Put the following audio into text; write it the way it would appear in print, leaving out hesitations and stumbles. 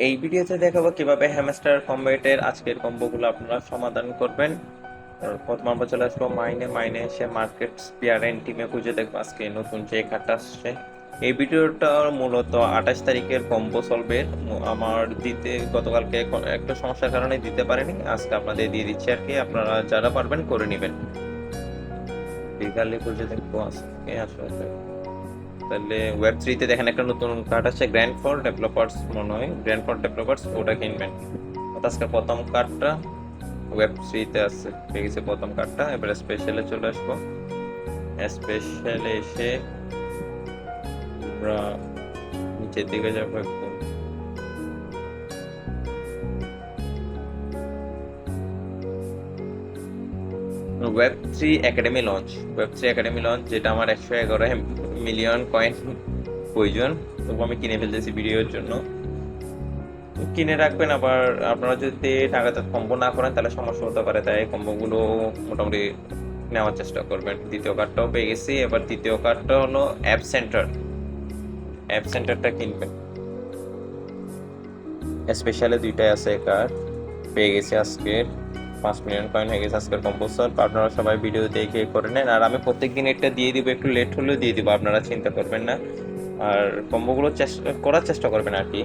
এই ভিডিওতে দেখাবো কিভাবে হ্যামস্টার কম্বেটের আজকের কম্বোগুলো আপনারা সমাধান করবেন। আর প্রথম আমরা চলে আসবো মাইনে এসে মার্কেট স্পিয়ার এন্ড টিমে খুঁজে দেখবো আজকে নতুন যে কার্ডটা আসছে। এই ভিডিওটা মূলত 28 তারিখের কম্বো সলভের। আমার দিতে গতকালকে একটা সমস্যার কারণে দিতে পারেনি, আজকে আপনাদের দিয়ে দিচ্ছি আর কি। আপনারা যারা পারবেন করে নেবেন। বিকালে খুঁজে দেখবো আজকে আসলে। তাহলে ওয়েব থ্রিতে দেখেন একটা নতুন কার্ড আছে, গ্র্যান্ড ফর ডেভেলপার্স মনে হয়, গ্র্যান্ড ফর ডেভেলপার্স, ওটা কিনবেন। আজকে প্রথম কার্ডটা ওয়েব থ্রিতে আছে, পেয়ে গেছে প্রথম কার্ডটা। এবারে স্পেশালে চলে আসবো। স্পেশালে এসে আমরা নিচের দিকে যাবো একটু। ওয়েব থ্রি একাডেমি লঞ্চ, যেটা আমার 111 মিলিয়ন কয়েন প্রয়োজন, তবু আমি কিনে ফেলতেছি ভিডিওর জন্য। কিনে রাখবেন। আবার আপনারা যদি টাকাতে কম্বো না করেন তাহলে সমস্যা হতে পারে, তাই কম্বোগুলো মোটামুটি নেওয়ার চেষ্টা করবেন। দ্বিতীয় কার্ডটাও পেয়ে গেছি। এবার তৃতীয় কার্ডটা হলো অ্যাপ সেন্টারটা কিনবেন। স্পেশালি দুইটাই আছে কার্ড, পেয়ে গেছি আজকে 5 মিলিয়ন কয়েন হয়ে গেছে আজকের কম্বোসার। আপনারা সবাই ভিডিও দেখে করে নেন, আর আমি প্রত্যেকদিন এটা দিয়ে দিব, একটু লেট হলেও দিয়ে দিব, আপনারা চিন্তা করবেন না। আর কম্বোগুলো করার চেষ্টা করবেন আর কি।